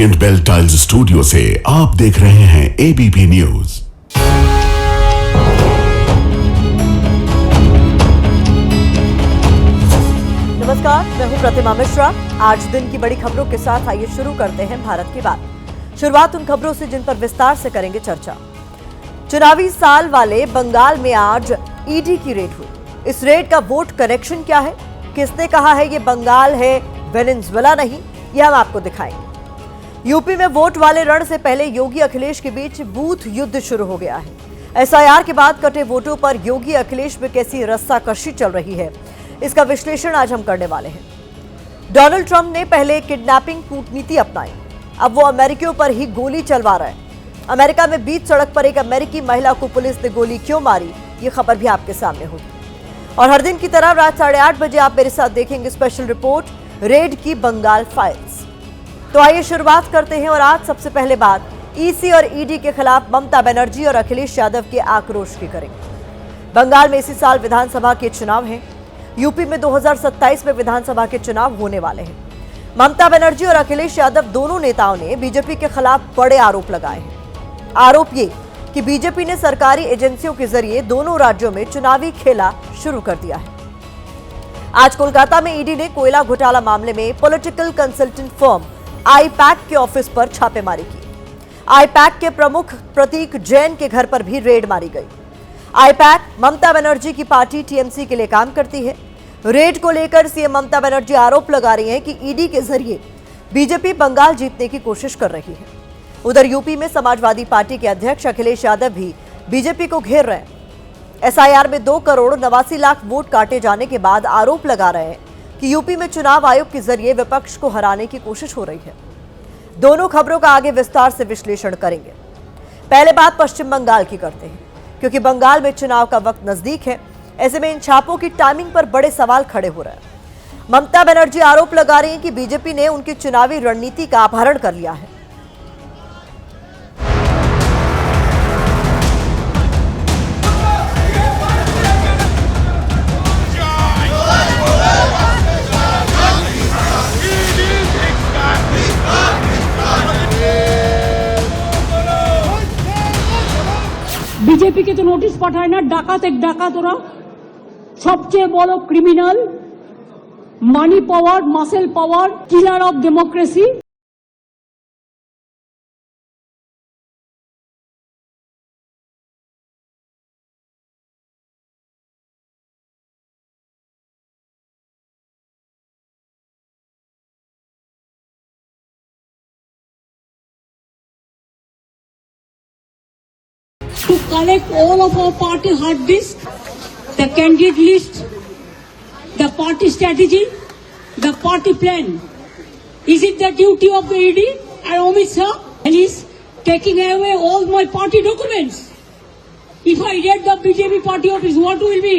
Orient bell tiles studio से आप देख रहे हैं एबीपी न्यूज। नमस्कार, मैं हूं प्रतिमा मिश्रा। आज दिन की बड़ी खबरों के साथ आइए शुरू करते हैं भारत की बात। शुरुआत उन खबरों से जिन पर विस्तार से करेंगे चर्चा। चुनावी साल वाले बंगाल में आज ईडी की रेड हुई। इस रेड का वोट करेक्शन क्या है, किसने कहा है ये बंगाल है वेनेजुएला नहीं, यह हम आपको दिखाएंगे। यूपी में वोट वाले रण से पहले योगी अखिलेश के बीच बूथ युद्ध शुरू हो गया है। एसआईआर के बाद कटे वोटों पर योगी अखिलेश में कैसी रस्साकशी चल रही है, इसका विश्लेषण आज हम करने वाले हैं। डोनाल्ड ट्रंप ने पहले किडनैपिंग कूटनीति अपनाई, अब वो अमेरिकियों पर ही गोली चलवा रहे हैं। अमेरिका में बीच सड़क पर एक अमेरिकी महिला को पुलिस ने गोली क्यों मारी, ये खबर भी आपके सामने होगी। और हर दिन की तरह रात 8:30 बजे आप मेरे साथ देखेंगे स्पेशल रिपोर्ट रेड की बंगाल फाइल्स। तो आइए शुरुआत करते हैं और आज सबसे पहले बात ईसी और ईडी के खिलाफ ममता बनर्जी और अखिलेश यादव के आक्रोश की करेंगे। बंगाल में इसी साल विधानसभा के चुनाव हैं। यूपी में 2027 में विधानसभा के चुनाव होने वाले हैं। ममता बनर्जी और अखिलेश यादव दोनों नेताओं ने बीजेपी के खिलाफ बड़े आरोप लगाए हैं। आरोप ये कि बीजेपी ने सरकारी एजेंसियों के जरिए दोनों राज्यों में चुनावी खेला शुरू कर दिया है। आज कोलकाता में ईडी ने कोयला घोटाला मामले में पॉलिटिकल कंसल्टेंट फर्म आईपैक के ऑफिस पर छापेमारी की। आईपैक के प्रमुख प्रतीक जैन के घर पर भी रेड मारी गई। आईपैक ममता बनर्जी की पार्टी टीएमसी के लिए काम करती है। रेड को लेकर सीएम ममता बनर्जी आरोप लगा रही हैं कि ईडी के जरिए बीजेपी बंगाल जीतने की कोशिश कर रही है। उधर यूपी में समाजवादी पार्टी के अध्यक्ष अखिलेश यादव भी बीजेपी को घेर रहे हैं। एसआईआर में 2 करोड़ 89 लाख वोट काटे जाने के बाद आरोप लगा रहे हैं कि यूपी में चुनाव आयोग के जरिए विपक्ष को हराने की कोशिश हो रही है। दोनों खबरों का आगे विस्तार से विश्लेषण करेंगे। पहले बात पश्चिम बंगाल की करते हैं, क्योंकि बंगाल में चुनाव का वक्त नजदीक है। ऐसे में इन छापों की टाइमिंग पर बड़े सवाल खड़े हो रहे हैं। ममता बनर्जी आरोप लगा रही हैं कि बीजेपी ने उनकी चुनावी रणनीति का अपहरण कर लिया है। বিজেপি কে তো নোটিশ পাঠায় না, ডাকাত এক ডাকাত, ওরা সবচেয়ে বড় criminal, money power, muscle power, killer of democracy. To collect all of our party hard disk, the candidate list, the party strategy, the party plan. Is it the duty of the ED and Amit Shah? And he's taking away all my party documents. If I get the BJP party office, what will be?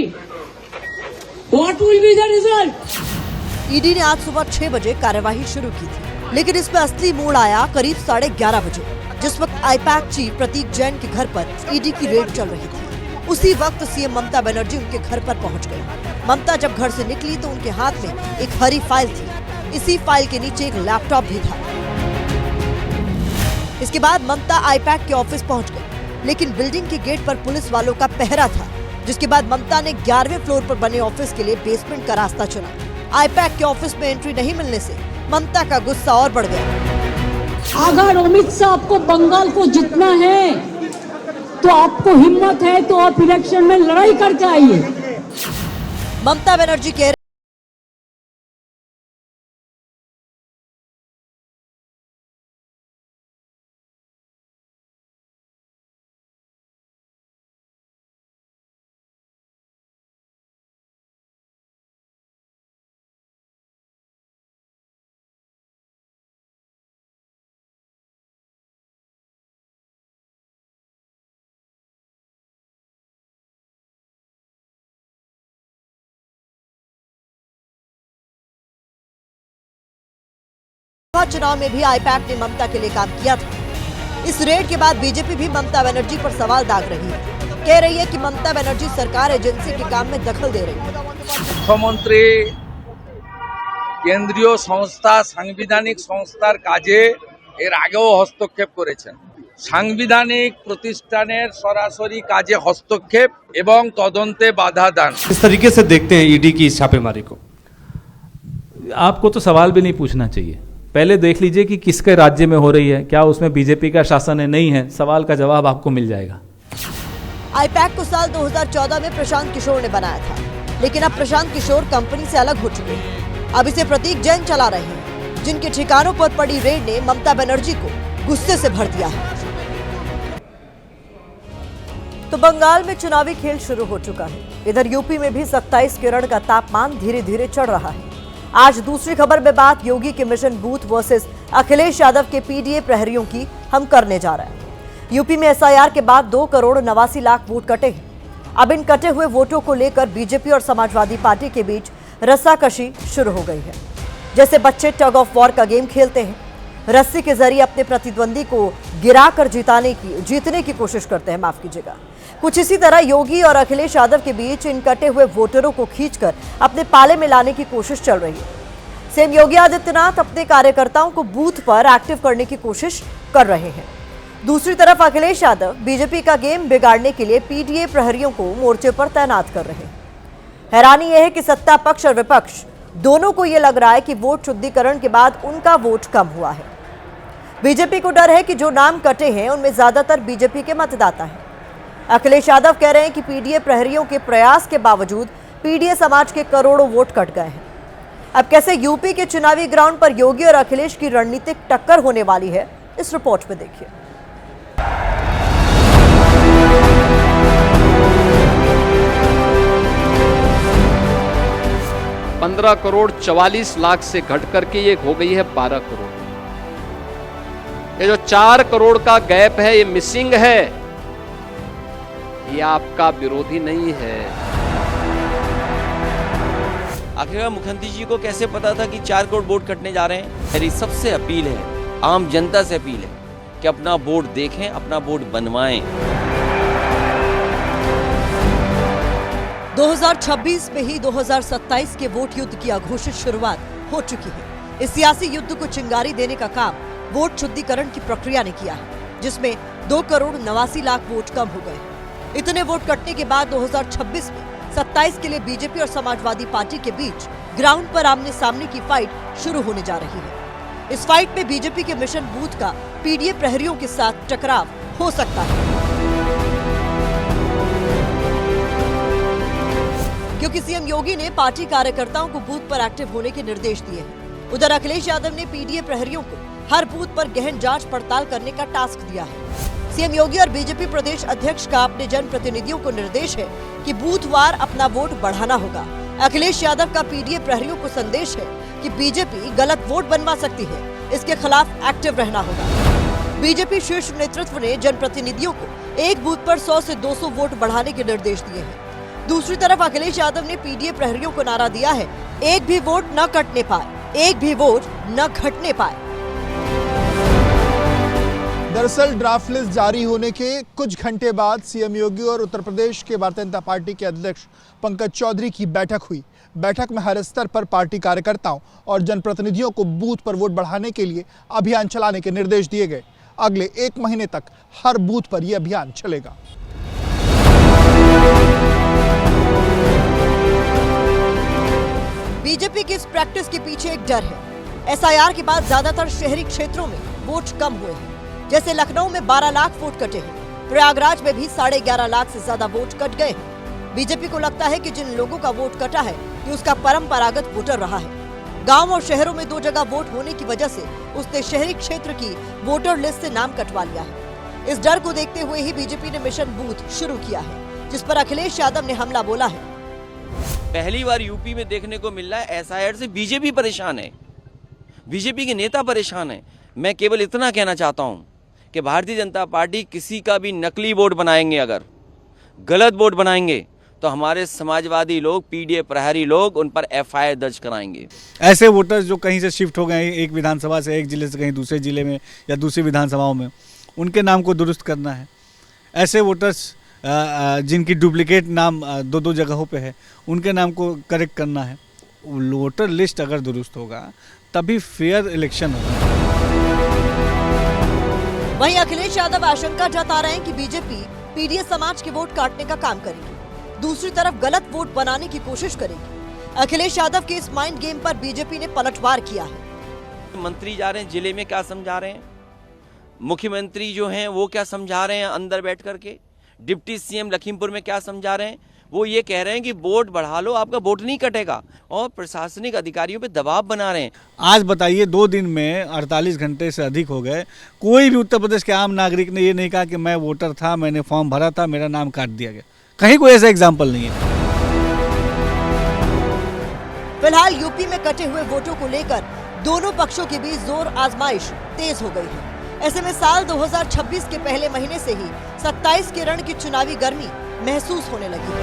What will be the result? ED ने आज सुबह 6 बजे कार्यवाही शुरू की थी, लेकिन इसमें असली मोड़ आया करीब 11:30 बजे, जिस वक्त आईपैक चीफ प्रतीक जैन के घर पर ईडी की रेड चल रही थी। उसी वक्त सीएम ममता बनर्जी उनके घर पर पहुंच गई। ममता जब घर से निकली तो उनके हाथ में एक हरी फाइल थी। इसी फाइल के नीचे एक लैपटॉप भी था। इसके बाद ममता आईपैक के ऑफिस पहुंच गई, लेकिन बिल्डिंग के गेट पर पुलिस वालों का पहरा था। जिसके बाद ममता ने 11वें फ्लोर पर बने ऑफिस के लिए बेसमेंट का रास्ता चुना। आईपैक के ऑफिस में एंट्री नहीं मिलने से ममता का गुस्सा और बढ़ गया। अगर अमित शाह आपको बंगाल को जीतना है तो आपको हिम्मत है तो आप इलेक्शन में लड़ाई करके आइए। ममता बनर्जी कह चुनाव में भी आईपैक ने ममता के लिए काम किया था। इस रेड के बाद बीजेपी भी ममता बनर्जी पर सवाल दाग रही है। कह रही है कि ममता बनर्जी सरकार एजेंसी के काम में दखल दे रही है। मुख्यमंत्री केंद्रीय संस्था सांविधानिक संस्थार काजे এর আগেও হস্তক্ষেপ করেছেন। সাংবিধানিক প্রতিষ্ঠানের সরাসরি কাজে হস্তক্ষেপ এবং তদন্তে বাধা দান। किस तरीके से देखते हैं ईडी की इस छापेमारी को? आपको तो सवाल भी नहीं पूछना चाहिए, पहले देख लीजिए कि किसके राज्य में हो रही है, क्या उसमें बीजेपी का शासन है, नहीं है, सवाल का जवाब आपको मिल जाएगा। आईपैक को साल 2014 में प्रशांत किशोर ने बनाया था, लेकिन अब प्रशांत किशोर कंपनी से अलग हो चुके हैं। अब इसे प्रतीक जैन चला रहे हैं, जिनके ठिकानों पर पड़ी रेड ने ममता बनर्जी को गुस्से से भर दिया है। तो बंगाल में चुनावी खेल शुरू हो चुका है। इधर यूपी में भी 27 किरण का तापमान धीरे धीरे चढ़ रहा है। आज दूसरी खबर में बात योगी के mission booth versus Akhilesh Yadav के पीडीए प्रहरियों की हम करने जा रहे हैं। यूपी में एसआईआर के बाद 2,89,00,000 वोट कटे हैं। अब इन कटे हुए वोटों को लेकर बीजेपी और समाजवादी पार्टी के बीच रस्साकशी शुरू हो गई है। जैसे बच्चे टग ऑफ वॉर का गेम खेलते हैं, रस्सी के जरिए अपने प्रतिद्वंदी को गिराकर जीतने की कोशिश करते हैं, माफ कीजिएगा। कुछ इसी तरह योगी और अखिलेश यादव के बीच इन कटे हुए वोटरों को खींचकर अपने पाले में लाने की कोशिश चल रही है। सीएम योगी आदित्यनाथ अपने कार्यकर्ताओं को बूथ पर एक्टिव करने की कोशिश कर रहे हैं। दूसरी तरफ अखिलेश यादव बीजेपी का गेम बिगाड़ने के लिए पीडीए प्रहरियों को मोर्चे पर तैनात कर रहे हैं। हैरानी यह है कि सत्ता पक्ष और विपक्ष दोनों को यह लग रहा है कि वोट शुद्धिकरण के बाद उनका वोट कम हुआ है। बीजेपी को डर है कि जो नाम कटे हैं उनमें ज्यादातर बीजेपी के मतदाता हैं। अखिलेश यादव कह रहे हैं कि पीडीए प्रहरियों के प्रयास के बावजूद पीडीए समाज के करोड़ों वोट कट गए हैं। अब कैसे यूपी के चुनावी ग्राउंड पर योगी और अखिलेश की रणनीतिक टक्कर होने वाली है, इस रिपोर्ट में देखिए। 15 करोड़ 44 लाख से घट करके ये हो गई है 12 करोड़। ये जो 4 करोड़ का गैप है, ये मिसिंग है, ये आपका विरोधी नहीं है। आखिरकार मुख्यमंत्री जी को कैसे पता था कि 4 करोड़ वोट कटने जा रहे हैं? मेरी सबसे अपील है, आम जनता से अपील है कि अपना वोट देखें, अपना वोट बनवाएं। 2026 में ही 2027 के वोट युद्ध की अघोषित शुरुआत हो चुकी है। इस सियासी युद्ध को चिंगारी देने का काम वोट शुद्धिकरण की प्रक्रिया ने किया है, जिसमें 2,89,00,000 वोट कम हो गए। इतने वोट कटने के बाद 2026 में 27 के लिए बीजेपी और समाजवादी पार्टी के बीच ग्राउंड पर आमने सामने की फाइट शुरू होने जा रही है। इस फाइट में बीजेपी के मिशन बूथ का पीडीए प्रहरियों के साथ टकराव हो सकता है, क्योंकि सीएम योगी ने पार्टी कार्यकर्ताओं को बूथ पर एक्टिव होने के निर्देश दिए हैं। उधर अखिलेश यादव ने पीडीए प्रहरियों को हर बूथ पर गहन जांच पड़ताल करने का टास्क दिया है। सीएम योगी और बीजेपी प्रदेश अध्यक्ष का अपने जनप्रतिनिधियों को निर्देश है कि बूथवार अपना वोट बढ़ाना होगा। अखिलेश यादव का पीडीए प्रहरियों को संदेश है कि बीजेपी गलत वोट बनवा सकती है, इसके खिलाफ एक्टिव रहना होगा। बीजेपी शीर्ष नेतृत्व ने जनप्रतिनिधियों को एक बूथ पर 100 से 200 वोट बढ़ाने के निर्देश दिए हैं। दूसरी तरफ अखिलेश यादव ने पीडीए प्रहरियों को नारा दिया है, एक भी वोट न कटने पाए, एक भी वोट न घटने पाए। दरअसल ड्राफ्ट लिस्ट जारी होने के कुछ घंटे बाद सीएम योगी और उत्तर प्रदेश के भारतीय जनता पार्टी के अध्यक्ष पंकज चौधरी की बैठक हुई। बैठक में हर स्तर पर पार्टी कार्यकर्ताओं और जनप्रतिनिधियों को बूथ पर वोट बढ़ाने के लिए अभियान चलाने के निर्देश दिए गए। अगले 1 महीने तक हर बूथ पर यह अभियान चलेगा। बीजेपी की इस प्रैक्टिस के पीछे एक डर है। एसआईआर के बाद ज्यादातर शहरी क्षेत्रों में वोट कम हुए हैं। जैसे लखनऊ में 12 लाख वोट कटे हैं, प्रयागराज में भी 11.5 लाख से ज्यादा वोट कट गए हैं। बीजेपी को लगता है कि जिन लोगों का वोट कटा है, कि उसका परंपरागत वोटर रहा है। गांव और शहरों में 2 जगह वोट होने की वजह से उसने शहरी क्षेत्र की वोटर लिस्ट से नाम कटवा लिया है। इस डर को देखते हुए ही बीजेपी ने मिशन बूथ शुरू किया है, जिस पर अखिलेश यादव ने हमला बोला है। पहली बार यूपी में देखने को मिल रहा है एसआईआर से बीजेपी परेशान है, बीजेपी के नेता परेशान है। मैं केवल इतना कहना चाहता हूं कि भारतीय जनता पार्टी किसी का भी नकली वोट बनाएंगे, अगर गलत वोट बनाएंगे तो हमारे समाजवादी लोग, पीडीए प्रहरी लोग उन पर एफआईआर दर्ज कराएंगे। ऐसे वोटर्स जो कहीं से शिफ्ट हो गए, एक विधानसभा से एक जिले से कहीं दूसरे जिले में या दूसरी विधानसभाओं में, उनके नाम को दुरुस्त करना है। ऐसे वोटर्स जिनकी डुप्लीकेट नाम 2-2 जगहों पे है, उनके नाम को करेक्ट करना है। वोटर लिस्ट अगर दुरुस्त होगा तभी फेयर इलेक्शन होगा। वहीं अखिलेश यादव आशंका जता रहे हैं कि बीजेपी पीडीए समाज के वोट काटने का काम करेगी, दूसरी तरफ गलत वोट बनाने की कोशिश करेगी। अखिलेश यादव के इस माइंड गेम पर बीजेपी ने पलटवार किया है। मंत्री जा रहे हैं जिले में, क्या समझा रहे हैं? मुख्यमंत्री जो हैं वो क्या समझा रहे हैं अंदर बैठ करके? डिप्टी सीएम लखीमपुर में क्या समझा रहे हैं? वो ये कह रहे हैं कि वोट बढ़ा लो, आपका वोट नहीं कटेगा, और प्रशासनिक अधिकारियों पे दबाव बना रहे हैं। आज बताइए 2 दिन में 48 घंटे से अधिक हो गए, कोई भी उत्तर प्रदेश के आम नागरिक ने ये नहीं कहा कि मैं वोटर था, मैंने फॉर्म भरा था, मेरा नाम काट दिया गया। कहीं कोई ऐसा एग्जाम्पल नहीं है। फिलहाल यूपी में कटे हुए वोटों को लेकर दोनों पक्षों के बीच जोर आजमाइश तेज हो गई है। ऐसे में साल 2026 के पहले महीने से ही 27 के रण की चुनावी गर्मी महसूस होने लगी है।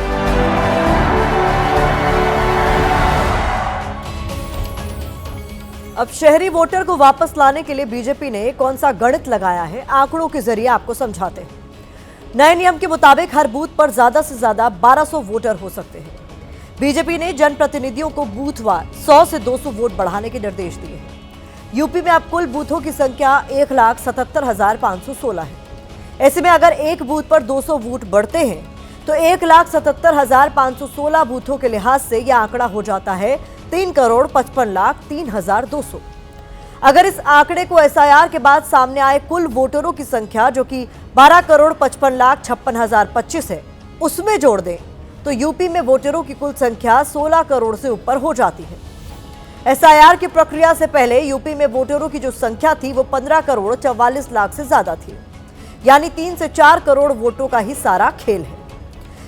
अब शहरी वोटर को वापस लाने के लिए बीजेपी ने कौन सा गणित लगाया है, आंकड़ों के जरिए आपको समझाते हैं। नए नियम के मुताबिक हर बूथ पर ज्यादा से ज्यादा 1200 वोटर हो सकते हैं। बीजेपी ने जनप्रतिनिधियों को बूथवार 100 से 200 वोट बढ़ाने के निर्देश दिए हैं। यूपी में अब कुल बूथों की संख्या 1,77,516 है। ऐसे में अगर एक बूथ पर 200 वोट बढ़ते हैं तो 1,77,516 बूथों के लिहाज से यह आंकड़ा हो जाता है 3,55,03,200। अगर इस आंकड़े को एसआईआर के बाद सामने आए कुल वोटरों की संख्या जो कि 12,55,56,025 है उसमें जोड़ दें तो यूपी में वोटरों की कुल संख्या 16 करोड़ से ऊपर हो जाती है। एसआईआर की प्रक्रिया से पहले यूपी में वोटरों की जो संख्या थी वो 15 करोड़ 44 लाख से ज्यादा थी, यानी 3 से 4 करोड़ वोटों का ही सारा खेल है।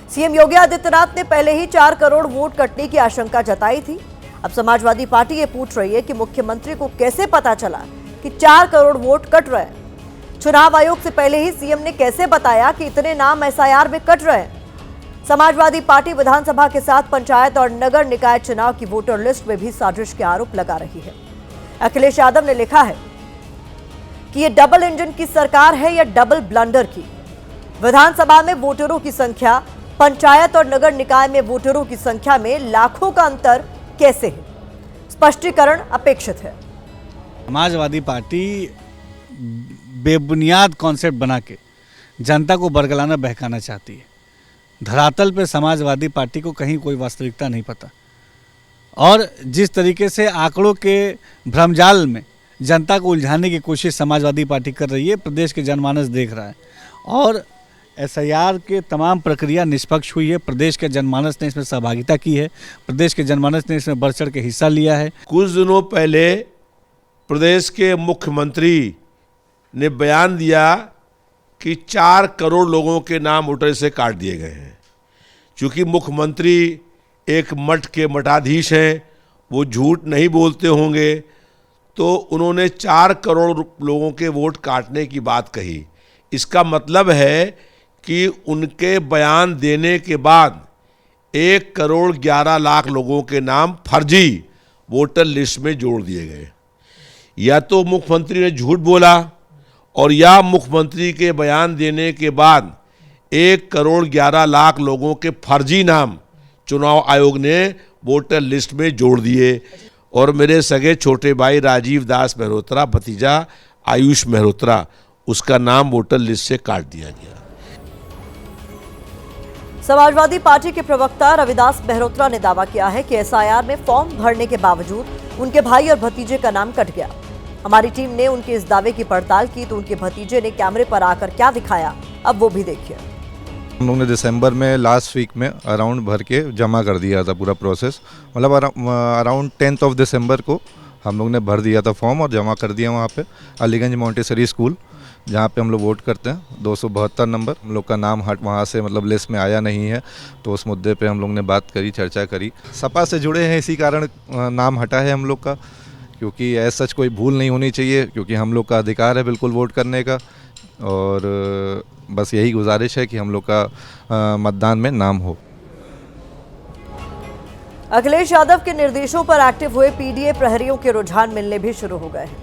सीएम योगी आदित्यनाथ ने पहले ही 4 करोड़ वोट कटने की आशंका जताई थी। अब समाजवादी पार्टी ये पूछ रही है कि मुख्यमंत्री को कैसे पता चला कि 4 करोड़ वोट कट रहे हैं? चुनाव आयोग से पहले ही सीएम ने कैसे बताया कि इतने नाम एसआईआर में कट रहे हैं? समाजवादी पार्टी विधानसभा के साथ पंचायत और नगर निकाय चुनाव की वोटर लिस्ट में भी साजिश के आरोप लगा रही है। अखिलेश यादव ने लिखा है कि ये डबल इंजन की सरकार है या डबल ब्लंडर की। विधानसभा में वोटरों की संख्या, पंचायत और नगर निकाय में वोटरों की संख्या में लाखों का अंतर कैसे है? स्पष्टीकरण अपेक्षित है। समाजवादी पार्टी बेबुनियाद कॉन्सेप्ट बना के जनता को बरगलाना बहकाना चाहती है। धरातल पे समाजवादी पार्टी को कहीं कोई वास्तविकता नहीं पता, और जिस तरीके से आंकड़ों के भ्रमजाल में जनता को उलझाने की कोशिश समाजवादी पार्टी कर रही है, प्रदेश के जनमानस देख रहा है। और एसआईआर के तमाम प्रक्रिया निष्पक्ष हुई है, प्रदेश के जनमानस ने इसमें सहभागिता की है, प्रदेश के जनमानस ने इसमें बढ़ चढ़ के हिस्सा लिया है। कुछ दिनों पहले प्रदेश के मुख्यमंत्री ने बयान दिया कि 4 करोड़ लोगों के नाम वोटर से काट दिए गए हैं। चूँकि मुख्यमंत्री एक मठ के मठाधीश हैं, वो झूठ नहीं बोलते होंगे, तो उन्होंने 4 करोड़ लोगों के वोट काटने की बात कही। इसका मतलब है कि उनके बयान देने के बाद 1 करोड़ 11 लाख लोगों के नाम फर्जी वोटर लिस्ट में जोड़ दिए गए। या तो मुख्यमंत्री ने झूठ बोला, और या मुख्यमंत्री के बयान देने के बाद 1 करोड़ 11 लाख लोगों के फर्जी नाम चुनाव आयोग ने वोटर लिस्ट में जोड़ दिए। और मेरे सगे छोटे भाई राजीव दास मेहरोत्रा, भतीजा आयुष मेहरोत्रा, उसका नाम वोटर लिस्ट से काट दिया गया। समाजवादी पार्टी के प्रवक्ता रविदास मेहरोत्रा ने दावा किया है कि एसआईआर में फॉर्म भरने के बावजूद उनके भाई और भतीजे का नाम कट गया। हमारी टीम ने उनके इस दावे की पड़ताल की तो उनके भतीजे ने कैमरे पर आकर क्या दिखाया, अब वो भी देखिए। हम लोग ने दिसंबर में लास्ट वीक में अराउंड भर के जमा कर दिया था पूरा प्रोसेस, मतलब अराउंड 10 ऑफ दिसंबर को हम लोग ने भर दिया था फॉर्म और जमा कर दिया वहाँ पे अलीगंज मॉन्टेसरी स्कूल, जहाँ पे हम लोग वोट करते हैं। 272 नंबर हम लोग का नाम वहाँ से मतलब लिस्ट में आया नहीं है, तो उस मुद्दे पे हम लोग ने बात करी, चर्चा करी। सपा से जुड़े हैं, इसी कारण नाम हटा है हम लोग का, क्योंकि ऐसा सच कोई भूल नहीं होनी चाहिए, क्योंकि हम लोग का अधिकार है बिल्कुल वोट करने का। और बस यही गुजारिश है कि हम लोग का मतदान में नाम हो। अखिलेश यादव के निर्देशों पर एक्टिव हुए पीडीए प्रहरियों के रुझान मिलने भी शुरू हो गए हैं।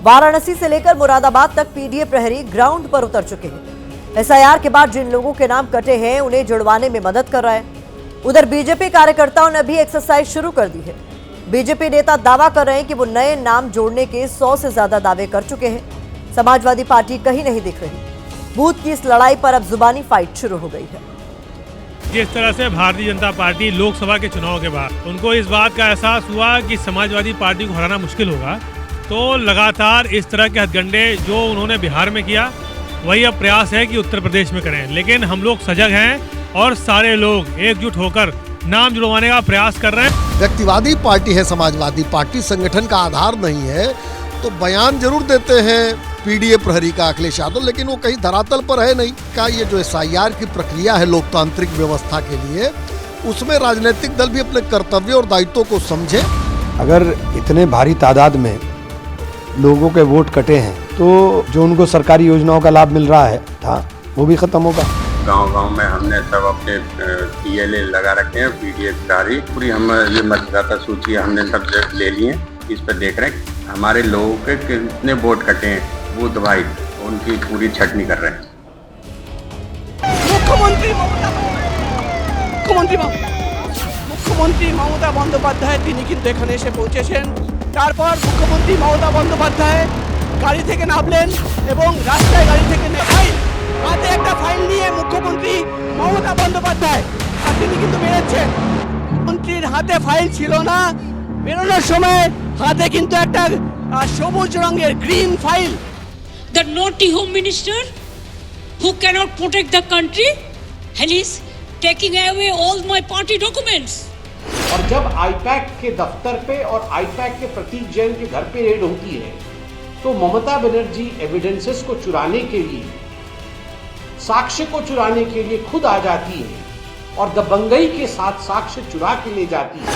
वाराणसी से लेकर मुरादाबाद तक पीडीए प्रहरी ग्राउंड पर उतर चुके हैं। एसआईआर के बाद जिन लोगों के नाम कटे हैं उन्हें जुड़वाने में मदद कर रहे हैं। उधर बीजेपी कार्यकर्ताओं ने भी एक्सरसाइज शुरू कर दी है। बीजेपी नेता दावा कर रहे हैं कि वो नए नाम जोड़ने के 100 से ज्यादा दावे कर चुके हैं। समाजवादी पार्टी कहीं नहीं दिख रही। बूथ की इस लड़ाई पर अब जुबानी फाइट शुरू हो गई है। जिस तरह से भारतीय जनता पार्टी लोकसभा के चुनाव के बाद उनको इस बात का एहसास हुआ कि समाजवादी पार्टी को हराना मुश्किल होगा, तो लगातार इस तरह के हथकंडे जो उन्होंने बिहार में किया वही अब प्रयास है कि उत्तर प्रदेश में करें। लेकिन हम लोग सजग हैं और सारे लोग एकजुट होकर नाम जुड़वाने का प्रयास कर रहे हैं। व्यक्तिवादी पार्टी है समाजवादी पार्टी, संगठन का आधार नहीं है, तो बयान जरूर देते हैं पीडीए प्रहरी का अखिलेश यादव, लेकिन वो कहीं धरातल पर है नहीं। का ये जो एसआईआर की प्रक्रिया है लोकतांत्रिक व्यवस्था के लिए, उसमें राजनीतिक दल भी अपने कर्तव्य और दायित्वों को समझे। अगर इतने भारी तादाद में लोगों के वोट कटे हैं तो जो उनको सरकारी योजनाओं का लाभ मिल रहा था वो भी खत्म होगा। गांव-गांव में हमने सब अपने पीएलए लगा रखे हैं, पीडीए प्रहरी पूरी हम ये मतदाता सूची हमने सब ले लिए, इस पर देख रहे हैं हमारे लोगों के कितने वोट कटे हैं, बूथ वाइज उनकी पूरी छटनी कर रहे हैं। মুখ্যমন্ত্রী মমতা বন্দ্যোপাধ্যায় তিনি কিন্তু এখানে এসে পৌঁছেছেন। তারপর মুখ্যমন্ত্রী মমতা বন্দ্যোপাধ্যায় গাড়ি থেকে নামলেন এবং রাস্তায় গাড়ি থেকে হাতে একটা ফাইল নিয়ে মুখ্যমন্ত্রী মমতা বন্দ্যোপাধ্যায় তিনি কিন্তু বেরোচ্ছেন। মন্ত্রীর হাতে ফাইল ছিল না, বেরোনোর সময় হাতে কিন্তু একটা সবুজ রঙের green file. The naughty home minister who cannot protect the country and is taking away all my party documents. और जब आईपैक के दफ्तर पे और आईपैक के प्रतीक जैन के घर पे रेड होती है तो ममता बनर्जी एविडेंसेस को चुराने के लिए, साक्ष्य को चुराने के लिए खुद आ जाती है और दबंगई के साथ साक्ष्य चुरा के ले जाती है।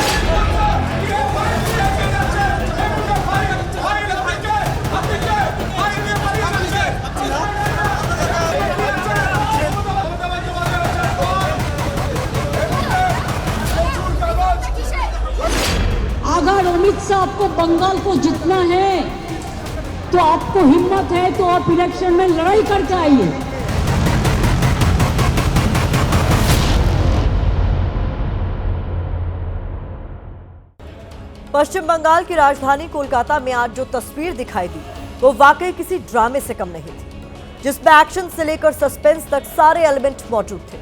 अगर अमित शाह आपको बंगाल को जीतना है तो आपको हिम्मत है तो आप इलेक्शन में लड़ाई करके आइए। पश्चिम बंगाल की राजधानी कोलकाता में आज जो तस्वीर दिखाई दी वो वाकई किसी ड्रामे से कम नहीं थी, जिसमें एक्शन से लेकर सस्पेंस तक सारे एलिमेंट मौजूद थे।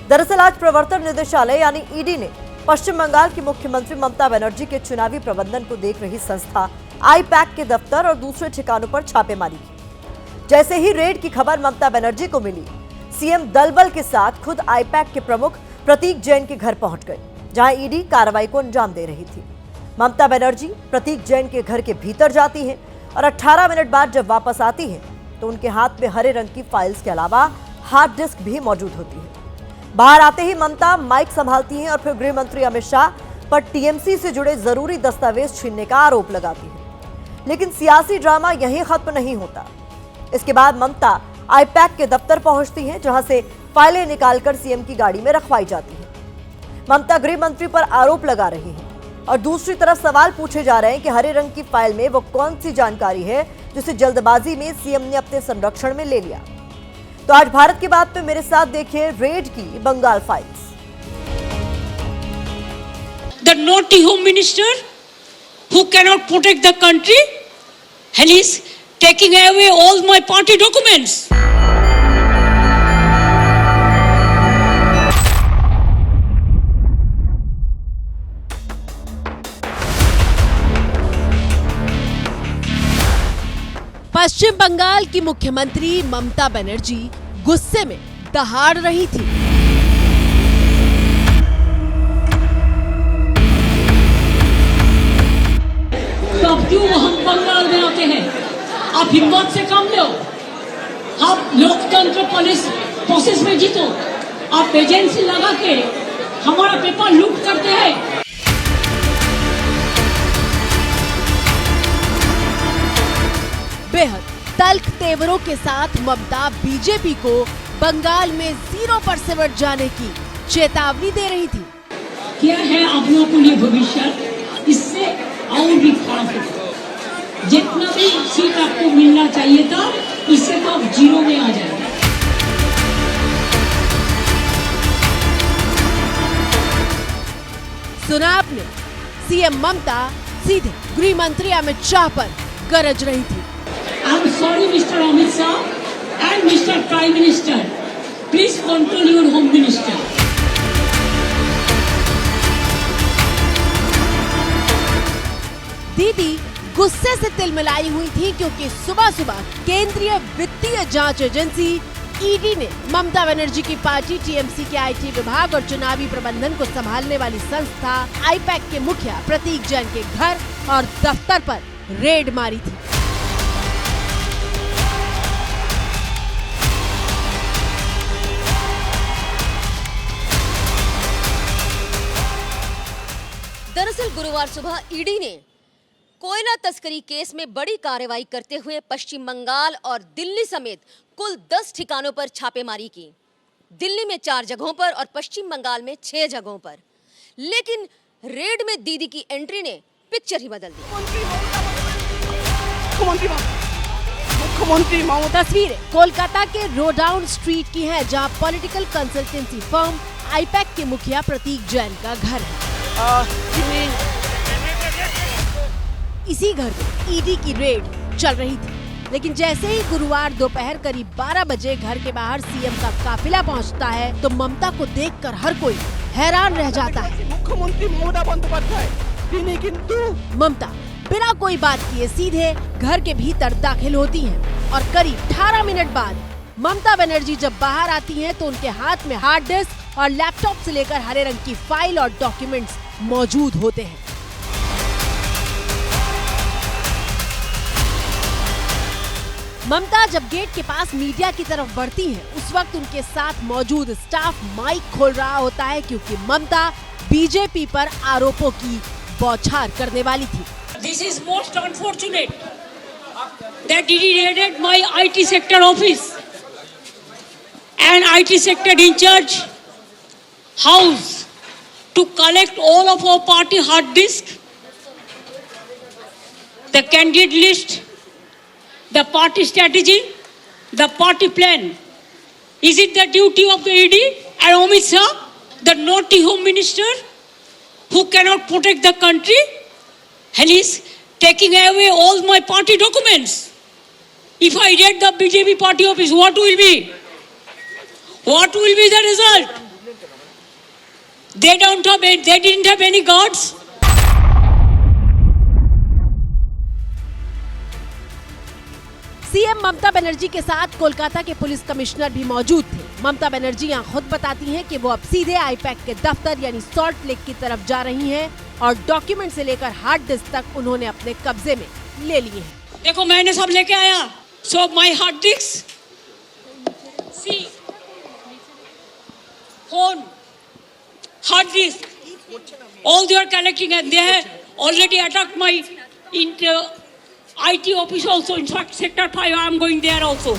दरअसल आज प्रवर्तन निदेशालय यानी ईडी ने पश्चिम बंगाल की मुख्यमंत्री ममता बनर्जी के चुनावी प्रबंधन को देख रही संस्था आईपैक के दफ्तर और दूसरे ठिकानों पर छापेमारी की। जैसे ही रेड की खबर ममता बनर्जी को मिली, सीएम दलबल के साथ खुद आईपैक के प्रमुख प्रतीक जैन के घर पहुंच गए, जहां ईडी कार्रवाई को अंजाम दे रही थी। ममता बनर्जी प्रतीक जैन के घर के भीतर जाती हैं और 18 मिनट बाद जब वापस आती हैं तो उनके हाथ में हरे रंग की फाइल्स के अलावा हार्ड डिस्क भी मौजूद होती है। बाहर आते ही ममता माइक संभालती हैं और फिर गृह मंत्री अमित शाह पर टीएमसी से जुड़े जरूरी दस्तावेज छीनने का आरोप लगाती हैं। लेकिन सियासी ड्रामा यहीं खत्म नहीं होता। इसके बाद ममता आईपैक के दफ्तर पहुंचती हैं, जहां से फाइलें निकालकर सीएम की गाड़ी में रखवाई जाती हैं। ममता गृह मंत्री पर आरोप लगा रही हैं और दूसरी तरफ सवाल पूछे जा रहे हैं कि हरे रंग की फाइल में वो कौन सी जानकारी है जिसे जल्दबाजी में सीएम ने अपने संरक्षण में ले लिया। तो आज भारत की बात पे मेरे साथ देखिए रेड की Bengal files. The naughty home minister who cannot protect the country and is taking away all my party documents. पश्चिम बंगाल की मुख्यमंत्री ममता बनर्जी गुस्से में दहाड़ रही थी। तो अब क्यों हम बंगाल में आते हैं? आप हिम्मत से काम लो, आप लोकतंत्र प्रोसेस में जीतो। आप एजेंसी लगा के हमारा पेपर लूट करते हैं। बेहद तल्ख तेवरों के साथ ममता बीजेपी को बंगाल में 0% जाने की चेतावनी दे रही थी। क्या है आप लोगों को ये भविष्य, इससे और भी खराब होगा। जितना भी सीट आपको मिलना चाहिए था, इससे तो आप 0 में आ जाएंगे। सुना आपने, सीएम ममता सीधे गृह मंत्री अमित शाह पर गरज रही थी। I'm sorry, Mr. Amit Shah and Mr. Prime Minister. Please control your Home Minister. दीदी गुस्से से तिलमिलाई हुई थी क्योंकि सुबह सुबह केंद्रीय वित्तीय जांच एजेंसी ईडी ने ममता बनर्जी की पार्टी टीएमसी के आईटी विभाग और चुनावी प्रबंधन को संभालने वाली संस्था आईपैक के मुखिया प्रतीक जैन के घर और दफ्तर पर रेड मारी थी। दरअसल गुरुवार सुबह ईडी ने कोयला तस्करी केस में बड़ी कार्रवाई करते हुए पश्चिम बंगाल और दिल्ली समेत कुल 10 ठिकानों पर छापेमारी की। दिल्ली में 4 जगहों पर और पश्चिम बंगाल में 6 जगहों पर। लेकिन रेड में दीदी की एंट्री ने पिक्चर ही बदल दी। मुख्यमंत्री तस्वीरें कोलकाता के रोडाउन स्ट्रीट की हैं, जहां पॉलिटिकल कंसल्टेंसी फर्म आईपैक के मुखिया प्रतीक जैन का घर है। इसी घर में ईडी की रेड चल रही थी, लेकिन जैसे ही गुरुवार दोपहर करीब 12 बजे घर के बाहर सीएम का काफिला पहुंचता है तो ममता को देखकर हर कोई हैरान रह जाता है। मुख्यमंत्री ममता बंदोपाध्याय ममता बिना कोई बात किए सीधे घर के भीतर दाखिल होती हैं और करीब 18 मिनट बाद ममता बनर्जी जब बाहर आती हैं तो उनके हाथ में हार्ड डिस्क और लैपटॉप से लेकर हरे रंग की फाइल और डॉक्यूमेंट्स मौजूद होते हैं। ममता जब गेट के पास मीडिया की तरफ बढ़ती हैं, उस वक्त उनके साथ मौजूद स्टाफ माइक खोल रहा होता है क्योंकि ममता बीजेपी पर आरोपों की बौछार करने वाली थी। This is most unfortunate that he raided my IT sector office and IT sector in charge house to collect all of our party hard disk, the candidate list, the party strategy, the party plan. Is it the duty of the ED and Amit Shah, the naughty home minister who cannot protect the country, and is taking away all my party documents? If I raid the BJP party office, what will be? What will be the result? They didn't have any guards. CM Mamata Banerjee के साथ कोलकाता के police commissioner भी मौजूद थे। ममता बनर्जी यहाँ खुद बताती हैं कि वो अब सीधे आईपैक के दफ्तर यानी सॉल्ट लेक की तरफ जा रही हैं और डॉक्यूमेंट से लेकर हार्ड डिस्क तक उन्होंने अपने कब्जे में ले लिए हैं। देखो मैंने सब लेके आया। So my hard disk, see, phone, hard disk, all they are collecting, and they have already attacked my IT office also. In fact, sector 5 I am going there also.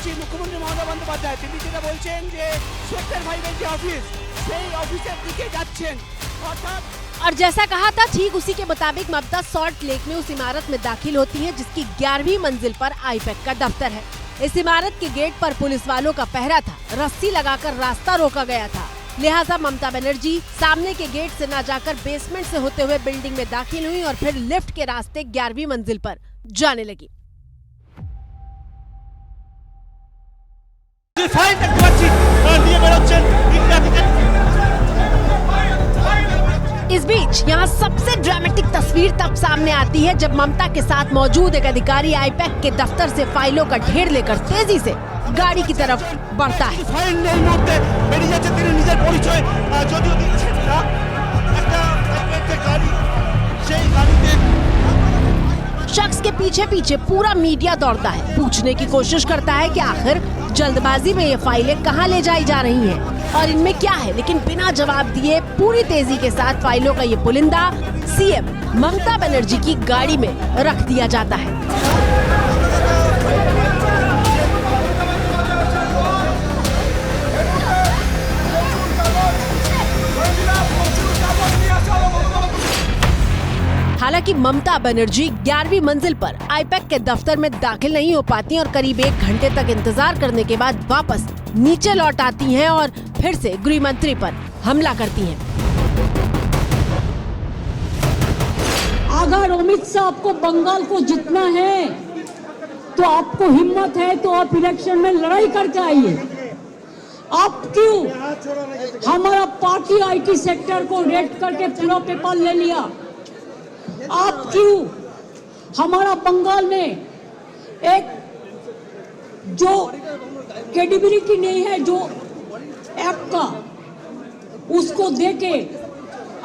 মুখ্যমন্ত্রী মমতা বন্দ্যোপাধ্যায় তিনি যেটা বলছেন যে সেক্টর 5 এর যে অফিস সেই অফিসের দিকে যাচ্ছেন অর্থাৎ और जैसा कहा था ठीक उसी के मुताबिक ममता सॉल्ट लेक में उस इमारत में दाखिल होती है जिसकी 11वीं मंजिल पर आईपैक का दफ्तर है। इस इमारत के गेट पर पुलिस वालों का पहरा था, रस्सी लगाकर रास्ता रोका गया था, लिहाजा ममता बनर्जी सामने के गेट से न जाकर बेसमेंट से होते हुए बिल्डिंग में दाखिल हुई और फिर लिफ्ट के रास्ते 11वीं मंजिल पर जाने लगी। इस बीच यहाँ सबसे ड्रामेटिक तस्वीर तब सामने आती है जब ममता के साथ मौजूद एक अधिकारी आईपैक के दफ्तर से फाइलों का ढेर लेकर तेजी से गाड़ी की तरफ बढ़ता है। शख्स के पीछे पीछे पूरा मीडिया दौड़ता है, पूछने की कोशिश करता है कि आखिर जल्दबाजी में ये फाइलें कहाँ ले जाई जा रही हैं और इनमें क्या है, लेकिन बिना जवाब दिए पूरी तेजी के साथ फाइलों का ये पुलिंदा सीएम ममता बनर्जी की गाड़ी में रख दिया जाता है। हालांकि ममता बनर्जी 11वीं मंजिल पर आईपैक के दफ्तर में दाखिल नहीं हो पाती और करीब 1 घंटे तक इंतजार करने के बाद वापस नीचे लौट आती हैं और फिर से गृह मंत्री पर हमला करती हैं। अगर अमित शाह को बंगाल को जीतना है तो आपको हिम्मत है तो आप इलेक्शन में लड़ाई करके आइए। आप क्यों हमारा पार्टी आईटी सेक्टर को रेड करके पूरा पेपर ले लिया? आप क्यों हमारा बंगाल में एक जो क्रेडिबिलिटी नहीं है जो ऐप का, उसको देके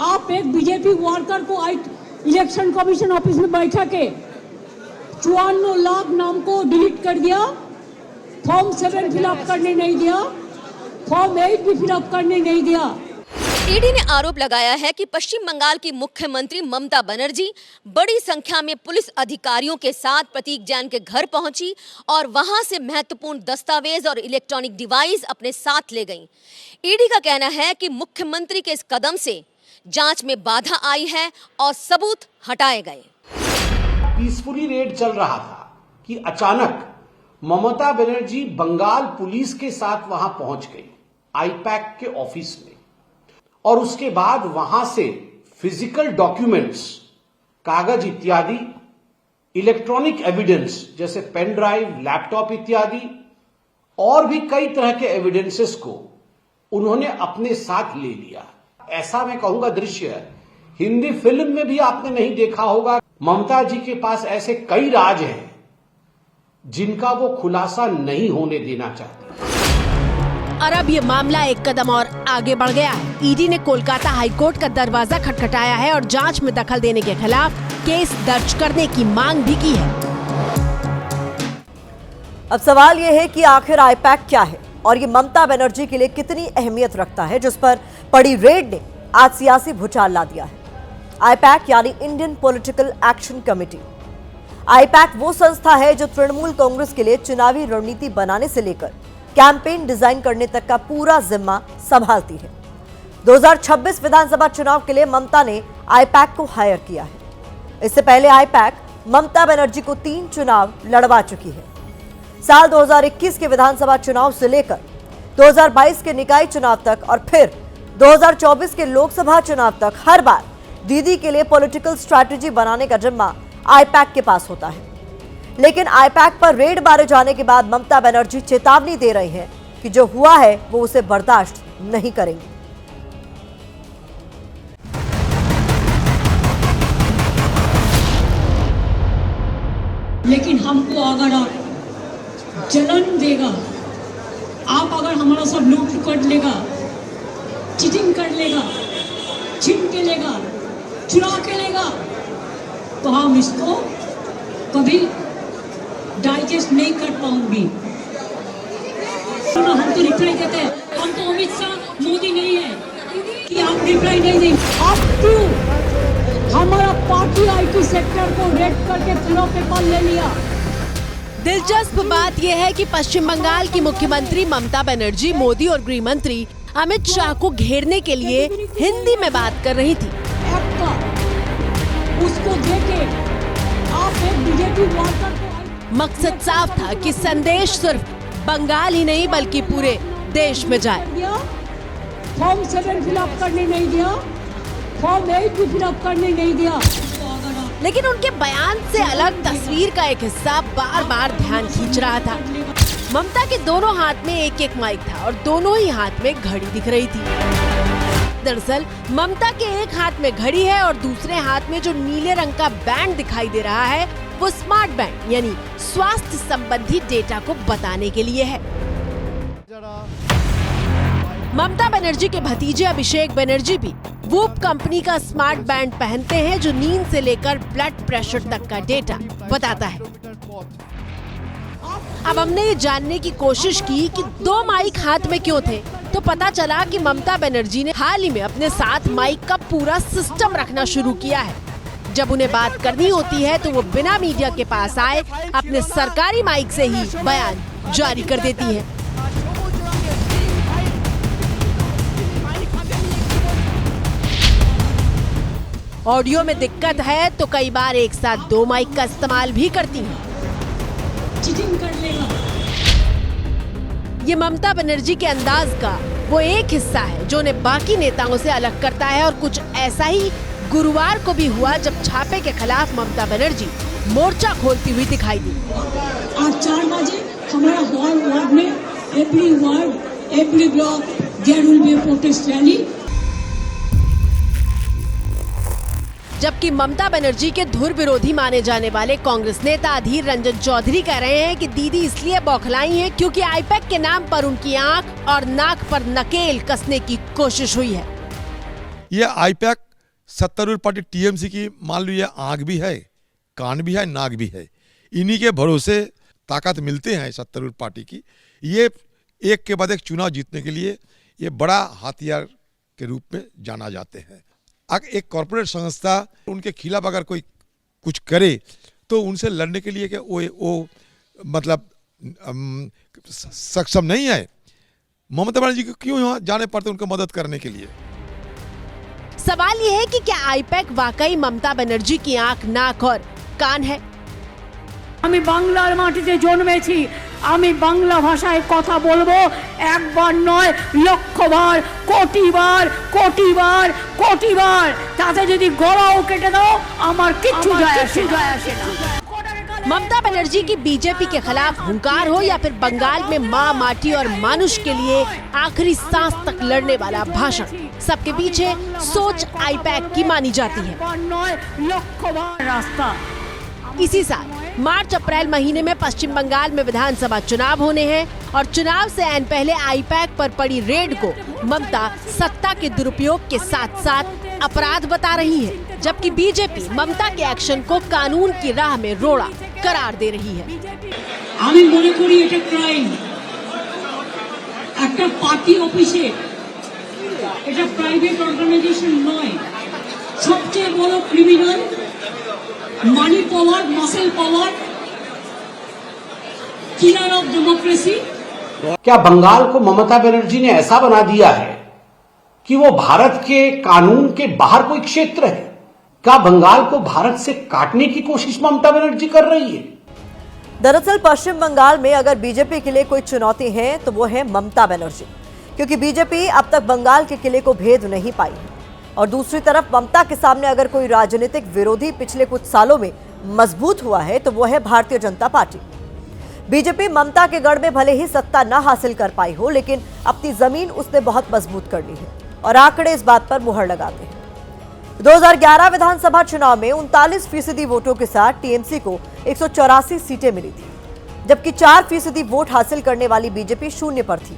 आप एक बीजेपी वर्कर को इलेक्शन कमीशन ऑफिस में बैठा के 54 लाख नाम को डिलीट कर दिया, फॉर्म 7 फिलअप करने नहीं दिया, फॉर्म 8 भी फिलअप करने नहीं दिया। ईडी ने आरोप लगाया है कि पश्चिम बंगाल की मुख्यमंत्री ममता बनर्जी बड़ी संख्या में पुलिस अधिकारियों के साथ प्रतीक जैन के घर पहुंची और वहां से महत्वपूर्ण दस्तावेज और इलेक्ट्रॉनिक डिवाइस अपने साथ ले गईं। ईडी का कहना है कि मुख्यमंत्री के इस कदम से जांच में बाधा आई है और सबूत हटाए गए। पीसफुली रेड चल रहा था कि अचानक ममता बनर्जी बंगाल पुलिस के साथ वहां पहुंच गई आईपैक के ऑफिस में, और उसके बाद वहां से फिजिकल डॉक्यूमेंट्स, कागज इत्यादि, इलेक्ट्रॉनिक एविडेंस जैसे पेन ड्राइव, लैपटॉप इत्यादि और भी कई तरह के एविडेंसेस को उन्होंने अपने साथ ले लिया। ऐसा मैं कहूंगा दृश्य हिंदी फिल्म में भी आपने नहीं देखा होगा। ममता जी के पास ऐसे कई राज हैं जिनका वो खुलासा नहीं होने देना चाहती। और अब ये मामला एक कदम और आगे बढ़ गया है। ईडी ने कोलकाता हाईकोर्ट का दरवाजा खटखटाया है और जांच में दखल देने के खिलाफ केस दर्ज करने की मांग भी की है। अब सवाल ये है कि आखिर आईपैक क्या है और ये ममता बनर्जी के लिए कितनी अहमियत रखता है, जिस पर पड़ी रेड ने आज सियासी भूचाल ला दिया है। आईपैक यानी Indian political action committee. IUPAC वो संस्था है जो तृणमूल कांग्रेस के लिए चुनावी रणनीति बनाने से लेकर कैंपेन डिजाइन करने तक का पूरा जिम्मा संभालती है। 2026 विधानसभा चुनाव के लिए ममता ने आईपैक को हायर किया है। इससे पहले आईपैक ममता बनर्जी को 3 चुनाव लड़वा चुकी है। साल 2021 के विधानसभा चुनाव से लेकर 2022 के निकाय चुनाव तक और फिर 2024 के लोकसभा चुनाव तक हर बार दीदी के लिए पॉलिटिकल स्ट्रैटेजी बनाने का जिम्मा आईपैक के पास होता है। लेकिन आईपैक पर रेड मारे जाने के बाद ममता बनर्जी चेतावनी दे रही हैं कि जो हुआ है वो उसे बर्दाश्त नहीं करेंगी। लेकिन हमको अगर आप जलन देगा, आप अगर हमारा सब लूट कर लेगा, चीटिंग कर लेगा, छीन के लेगा, चुरा के लेगा, तो हम इसको कभी डाइजेस्ट नहीं कर पाऊंगी। हम तो रिप्लाई देते हैं, हम तो अमित शाह मोदी नहीं है कि आप रिप्लाई नहीं देंगे। आप क्यों हमारा पार्टी आईटी सेक्टर को रेड करके पूरा पेपर ले लिया? दिलचस्प बात यह है कि पश्चिम बंगाल की मुख्यमंत्री ममता बनर्जी मोदी और गृह मंत्री अमित शाह को घेरने के लिए हिंदी में बात कर रही थी। उसको देके आप एक बीजेपी वर्कर को मकसद साफ था कि संदेश सिर्फ बंगाल ही नहीं बल्कि पूरे देश में जाए। फॉर्म 7 फिलअप करने नहीं दिया, फॉर्म 8 भी फिलअप करने नहीं दिया। लेकिन उनके बयान से अलग तस्वीर का एक हिस्सा बार बार ध्यान खींच रहा था। ममता के दोनों हाथ में एक एक माइक था और दोनों ही हाथ में घड़ी दिख रही थी। दरअसल ममता के एक हाथ में घड़ी है और दूसरे हाथ में जो नीले रंग का बैंड दिखाई दे रहा है वो स्मार्ट बैंड यानी स्वास्थ्य संबंधी डेटा को बताने के लिए है। ममता बनर्जी के भतीजे अभिषेक बनर्जी भी वूप कंपनी का स्मार्ट बैंड पहनते हैं जो नींद से लेकर ब्लड प्रेशर तक का डेटा बताता है। अब हमने ये जानने की कोशिश की कि 2 माइक हाथ में क्यों थे, तो पता चला कि ममता बनर्जी ने हाल ही में अपने साथ माइक का पूरा सिस्टम रखना शुरू किया है। जब उन्हें बात करनी होती है तो वो बिना मीडिया के पास आए अपने सरकारी माइक से ही बयान जारी कर देती है। ऑडियो में दिक्कत है तो कई बार एक साथ 2 माइक का इस्तेमाल भी करती हैं। चीटिंग कर लेगा। ये ममता बनर्जी के अंदाज का वो एक हिस्सा है जो उन्हें बाकी नेताओं से अलग करता है और कुछ ऐसा ही गुरुवार को भी हुआ जब छापे के खिलाफ ममता बनर्जी मोर्चा खोलती हुई दिखाई दी। आज 4 बजे हमारा वार्ड में every ward every block there will be a protest rally. जबकि ममता बनर्जी के धुर विरोधी माने जाने वाले कांग्रेस नेता अधीर रंजन चौधरी कह रहे हैं कि दीदी इसलिए बौखलाई हैं क्योंकि आईपैक के नाम पर उनकी आंख और नाक पर नकेल कसने की कोशिश हुई है। ये आईपैक सत्तारूढ़ पार्टी टीएमसी की मान लो ये आंख भी है, कान भी है, नाक भी है। इन्हीं के भरोसे ताकत मिलते हैं सत्तारूढ़ पार्टी की। ये एक के बाद एक चुनाव जीतने के लिए ये बड़ा हथियार के रूप में जाना जाते हैं। एक कॉर्पोरेट संस्था उनके खिलाफ अगर कोई कुछ करे तो उनसे लड़ने के लिए वो मतलब सक्षम नहीं है। ममता बनर्जी को क्यों यहाँ जाने पड़ते उनको मदद करने के लिए। सवाल ये है कि क्या आईपैक वाकई ममता बनर्जी की आंख, नाक और कान है? আমি বাংলার মাটিতে জন্মেছি, আমি বাংলা ভাষায় কথা বলবো, একবার নয় লক্ষবার, কোটিবার, তাতে যদি গলাও কেটে দাও আমার কিচ্ছু যায় আসে না। ममता बनर्जी की बीजेपी के खिलाफ हुंकार हो या फिर बंगाल में माँ, माटी और मानुष के लिए आखिरी सांस तक लड़ने वाला भाषण, सबके पीछे सोच आईपैक की मानी जाती है। इसी साल मार्च अप्रैल महीने में पश्चिम बंगाल में विधानसभा चुनाव होने हैं और चुनाव से ऐन पहले आईपैक पर पड़ी रेड को ममता सत्ता के दुरुपयोग के साथ साथ अपराध बता रही है, जबकि बीजेपी ममता के एक्शन को कानून की राह में रोड़ा करार दे रही है। আমি মনে করি এটা ক্রাইম। একটা পার্টি অফিসে, এটা প্রাইভেট অর্গানাইজেশন নয়, সবচেয়ে বড় criminal money power, muscle power, killer of democracy. क्या बंगाल को ममता बनर्जी ने ऐसा बना दिया है कि वो भारत के कानून के बाहर कोई क्षेत्र है? क्या बंगाल को भारत से काटने की कोशिश ममता बनर्जी कर रही है? दरअसल पश्चिम बंगाल में अगर बीजेपी के लिए कोई चुनौती है तो वो है ममता बनर्जी, क्योंकि बीजेपी अब तक बंगाल के किले को भेद नहीं पाई है। और दूसरी तरफ ममता के सामने अगर कोई राजनीतिक विरोधी पिछले कुछ सालों में मजबूत हुआ है तो वो है भारतीय जनता पार्टी। बीजेपी ममता के गढ़ में भले ही सत्ता न हासिल कर पाई हो, लेकिन अपनी जमीन उसने बहुत मजबूत कर ली है और आंकड़े इस बात पर मुहर लगाते हैं। 2011 विधानसभा चुनाव में 39% वोटों के साथ टीएमसी को 184 सीटें मिली थी, जबकि 4% वोट हासिल करने वाली बीजेपी शून्य पर थी।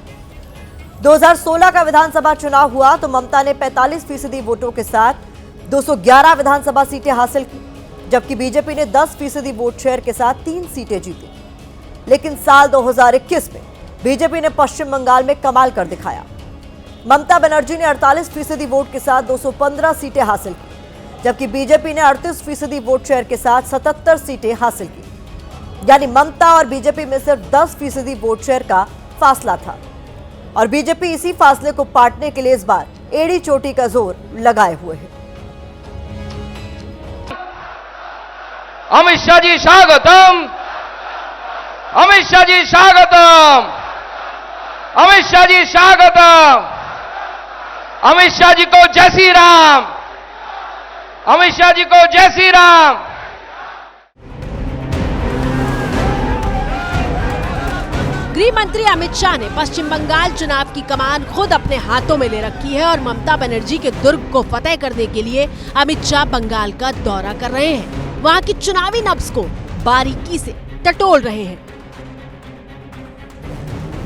2016 का विधानसभा चुनाव हुआ तो ममता ने 45% वोटों के साथ 211 विधानसभा सीटें हासिल की, जबकि बीजेपी ने 10% वोट शेयर के साथ 3 सीटें जीती। लेकिन साल 2021 में बीजेपी ने पश्चिम बंगाल में कमाल कर दिखाया। ममता बनर्जी ने 48% वोट के साथ 215 सीटें हासिल की, जबकि बीजेपी ने 38% वोट शेयर के साथ 77 सीटें हासिल की। यानी ममता और बीजेपी में सिर्फ 10% वोट शेयर का फासला था और बीजेपी इसी फासले को पाटने के लिए इस बार एड़ी चोटी का जोर लगाए हुए है। अमित शाह जी स्वागतम, अमित शाह जी स्वागतम, अमित शाह जी स्वागतम, अमित शाह जी को जय श्री राम, अमित शाह जी को जय श्री राम। गृह मंत्री अमित शाह ने पश्चिम बंगाल चुनाव की कमान खुद अपने हाथों में ले रखी है और ममता बनर्जी के दुर्ग को फतेह करने के लिए अमित शाह बंगाल का दौरा कर रहे हैं। वहां की चुनावी नब्ज को बारीकी से टटोल रहे हैं।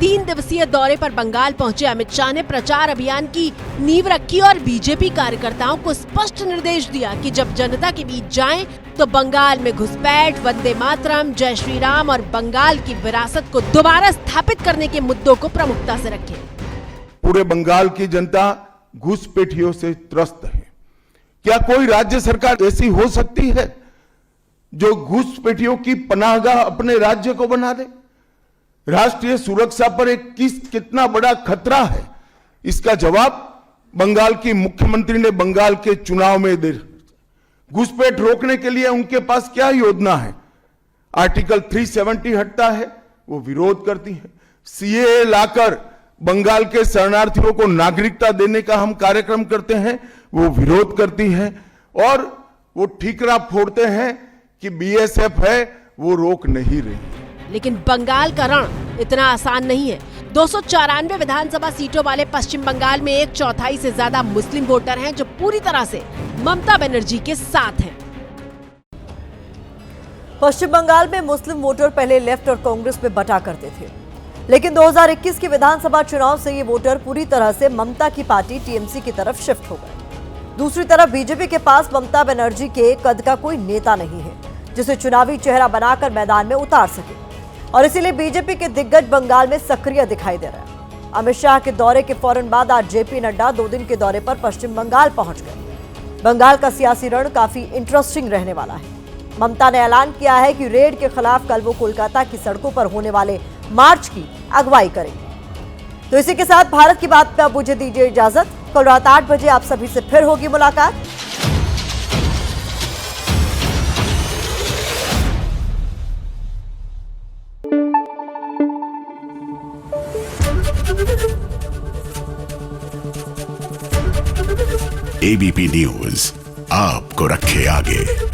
3 दिवसीय दौरे पर बंगाल पहुंचे अमित शाह ने प्रचार अभियान की नींव रखी और बीजेपी कार्यकर्ताओं को स्पष्ट निर्देश दिया कि जब जनता के बीच जाएं तो बंगाल में घुसपैठ, वंदे मातरम, जय श्री राम और बंगाल की विरासत को दोबारा स्थापित करने के मुद्दों को प्रमुखता से रखें। पूरे बंगाल की जनता घुसपैठियों से त्रस्त है। क्या कोई राज्य सरकार ऐसी हो सकती है जो घुसपैठियों की पनाहगाह अपने राज्य को बना दे? राष्ट्रीय सुरक्षा पर एक कितना बड़ा खतरा है, इसका जवाब बंगाल की मुख्यमंत्री ने बंगाल के चुनाव में दे। घुसपैठ रोकने के लिए उनके पास क्या योजना है? आर्टिकल 370 हटता है, वो विरोध करती है। सीएए लाकर बंगाल के शरणार्थियों को नागरिकता देने का हम कार्यक्रम करते हैं, वो विरोध करती है। और वो ठीकरा फोड़ते हैं कि बीएसएफ है वो रोक नहीं रही। लेकिन बंगाल का रण इतना आसान नहीं है। 294 विधानसभा सीटों वाले पश्चिम बंगाल में 1/4 से ज्यादा मुस्लिम वोटर हैं जो पूरी तरह से ममता बनर्जी के साथ हैं। पश्चिम बंगाल में मुस्लिम वोटर पहले लेफ्ट और कांग्रेस में बटा करते थे, लेकिन 2021 के विधानसभा चुनाव से ये वोटर पूरी तरह से ममता की पार्टी टीएमसी की तरफ शिफ्ट हो गए। दूसरी तरफ बीजेपी के पास ममता बनर्जी के कद का कोई नेता नहीं है जिसे चुनावी चेहरा बनाकर मैदान में उतार सके, और इसीलिए बीजेपी के दिग्गज बंगाल में सक्रिय दिखाई दे रहे हैं। अमित शाह के दौरे के फौरन बाद आज जेपी नड्डा 2 दिन के दौरे पर पश्चिम बंगाल पहुंच गए। बंगाल का सियासी रण काफी इंटरेस्टिंग रहने वाला है। ममता ने ऐलान किया है कि रेड के खिलाफ कल वो कोलकाता की सड़कों पर होने वाले मार्च की अगुवाई करेंगे। तो इसी के साथ भारत की बात पे अब मुझे दीजिए इजाजत। कल रात 8 बजे आप सभी से फिर होगी मुलाकात। एबीपी न्यूज आपको रखे आगे।